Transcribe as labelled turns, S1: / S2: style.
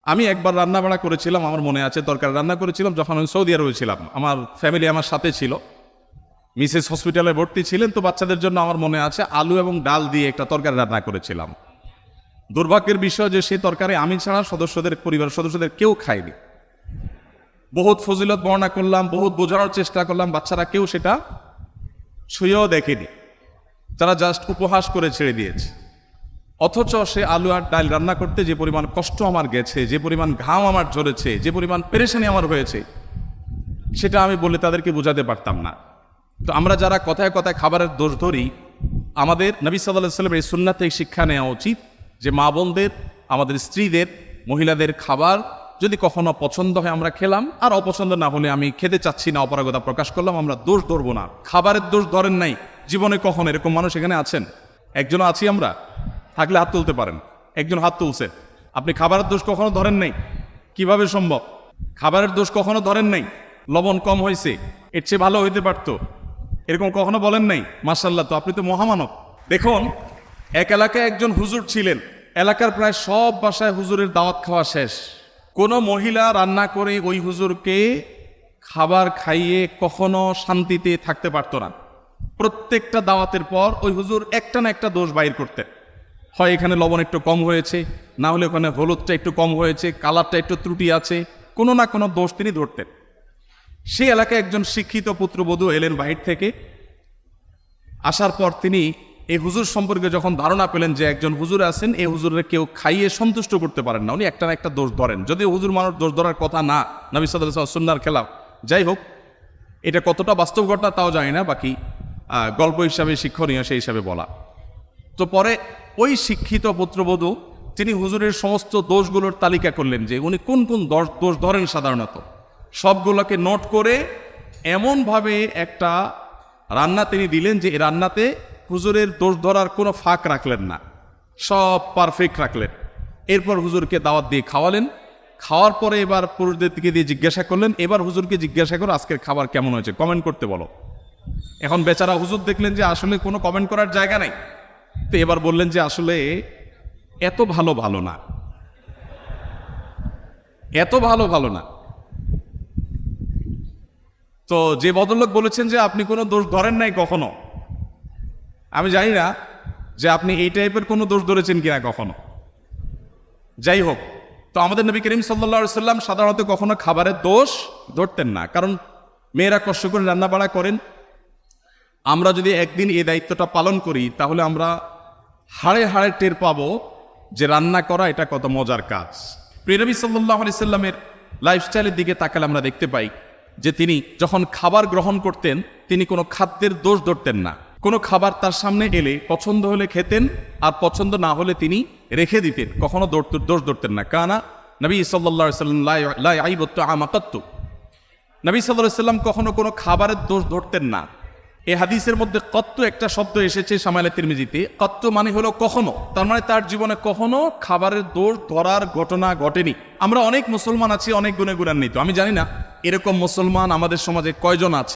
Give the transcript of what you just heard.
S1: আমি একবার রান্না বাড়া করেছিলাম, আমার মনে আছে, তরকারি রান্না করেছিলাম যখন আমি সৌদি আরবে ছিলাম। আমার ফ্যামিলি আমার সাথে ছিল, মিসেস হসপিটালে ভর্তি ছিলেন, তো বাচ্চাদের জন্য আমার মনে আছে আলু এবং ডাল দিয়ে একটা তরকারি রান্না করেছিলাম। দুর্ভাগ্যের বিষয় যে সেই তরকারি আমি ছাড়া পরিবারের সদস্যদের কেউ খায়নি। বহুত ফজিলত বর্ণনা করলাম, বহুত বোঝানোর চেষ্টা করলাম, বাচ্চারা কেউ সেটা ছুঁয়েও দেখেনি, তারা জাস্ট উপহাস করে ছেড়ে দিয়েছে। অথচ সে আলু আর ডাল রান্না করতে যে পরিমাণ কষ্ট আমার গেছে, যে পরিমাণ ঘাম আমার ঝরেছে, যে পরিমাণ পেরেশানি আমার হয়েছে, সেটা আমি বলে তাদেরকে বোঝাতে পারতাম না। তো আমরা যারা কথায় কথায় খাবারের দোষ ধরি, আমাদের নবী সাল্লাল্লাহু আলাইহি ওয়াসাল্লামের এই সুন্নাত থেকে শিক্ষা নেওয়া উচিত যে মা বোনদের, আমাদের স্ত্রীদের, মহিলাদের খাবার যদি কখনো পছন্দ হয় আমরা খেলাম, আর অপছন্দ না হলে আমি খেতে চাচ্ছি না, অপারগতা প্রকাশ করলাম, আমরা দোষ ধরবো না। খাবারের দোষ ধরেন নাই জীবনে কখনো? এরকম মানুষ এখানে আছেন? একজনও আছি আমরা? থাকলে হাত তুলতে পারেন। একজন হাত তুলছে। আপনি খাবারের দোষ কখনো ধরেন নাই? কিভাবে সম্ভব? খাবারের দোষ কখনো ধরেন নাই? লবণ কম হয়েছে, এর চেয়ে ভালো হইতে পারতো, এরকম কখনো বলেন নাই? মাশাআল্লাহ, তো আপনি তো মহামানব। দেখুন, এক এলাকায় একজন হুজুর ছিলেন, এলাকার প্রায় সব বাসায় হুজুরের দাওয়াত খাওয়া শেষ। কোনো মহিলা রান্না করে ওই হুজুরকে খাবার খাইয়ে কখনো শান্তিতে থাকতে পারতো না। প্রত্যেকটা দাওয়াতের পর ওই হুজুর একটা না একটা দোষ বাইর করতেন। হয় এখানে লবণ একটু কম হয়েছে, না হলে ওখানে হলুদটা একটু কম হয়েছে, কালারটা একটু ত্রুটি আছে, কোনো না কোনো দোষ তিনি ধরতেন। সেই এলাকায় একজন শিক্ষিত পুত্রবধূ এলেন বাহির থেকে। আসার পর তিনি এই হুজুর সম্পর্কে যখন ধারণা পেলেন যে একজন হুজুর আছেন, এই হুজুরের কেউ খাইয়ে সন্তুষ্ট করতে পারেন না, উনি একটা না একটা দোষ ধরেন। যদিও হুজুর মানুষ দোষ ধরার কথা না, নবী সাল্লাল্লাহু আলাইহি ওয়াসাল্লাম সুন্নাহর খেলাফ। যাই হোক, এটা কতটা বাস্তব ঘটনা তাও জানি না, বাকি গল্প হিসাবে শিক্ষণীয় সেই হিসাবে বলা। তো পরে ওই শিক্ষিত পুত্রবধূ তিনি হুজুরের সমস্ত দোষগুলোর তালিকা করলেন যে উনি কোন কোন দোষ ধরেন সাধারণত। সবগুলোকে নোট করে এমনভাবে একটা রান্না তিনি দিলেন যে এই রান্নাতে হুজুরের দোষ ধরার কোনো ফাঁক রাখলেন না, সব পারফেক্ট রাখলেন। এরপর হুজুরকে দাওয়াত দিয়ে খাওয়ালেন। খাওয়ার পরে এবার পুরুষদের দিকে দিয়ে জিজ্ঞাসা করলেন, এবার হুজুরকে জিজ্ঞাসা করো আজকের খাবার কেমন হয়েছে, কমেন্ট করতে বলো। এখন বেচারা হুজুর দেখলেন যে আসলে কোনো কমেন্ট করার জায়গা নেই, তো এবার বললেন যে আসলে এত ভালো না, এত ভালো না। তো যে ভদ্রলোক বলেছেন যে আপনি কোনো দোষ ধরেন নাই কখনো, আমি জানি না যে আপনি এই টাইপের কোনো দোষ ধরেছেন কিনা কখনো। যাই হোক, তো আমাদের নবী করিম সাল্লাল্লাহু আলাইহি ওয়াসাল্লাম সাধারণত কখনো খাবারের দোষ ধরতেন না, কারণ মেয়েরা কষ্ট করে রান্না বাড়া করেন। আমরা যদি একদিন এই দায়িত্বটা পালন করি তাহলে আমরা হাড়ে হাড়ে টের পাবো যে রান্না করা এটা কত মজার কাজ। প্রিয় নবী সাল্লাল্লাহু আলাইহি ওয়াসাল্লামের লাইফস্টাইলের দিকে তাকালে আমরা দেখতে পাই যে তিনি যখন খাবার গ্রহণ করতেন তিনি কোনো খাদ্যের দোষ ধরতেন না। কোনো খাবার তার সামনে এলে পছন্দ হলে খেতেন, আর পছন্দ না হলে তিনি রেখে দিতেন, কখনো দোষ ধরতেন না। কানা নবী সাল্লাল্লাহু আলাইহি ওয়াসাল্লাম লা ইয়াইবু তাআমা কাত্তু। নবী সাল্লাল্লাহু আলাইহি ওয়াসাল্লাম কখনো কোনো খাবারের দোষ ধরতেন না। এই হাদিসের মধ্যে কত্তু একটা শব্দ এসেছে শামাইলে তিরমিজিতে। কত্তু মানে হলো কখনো, তার মানে তার জীবনে কখনো খাবারের দোষ ধরার ঘটনা ঘটেনি। আমরা অনেক মুসলমান আছি অনেক গুণে গুণান্বিত, আমি জানি না এরকম মুসলমান আমাদের সমাজে কয়জন আছে।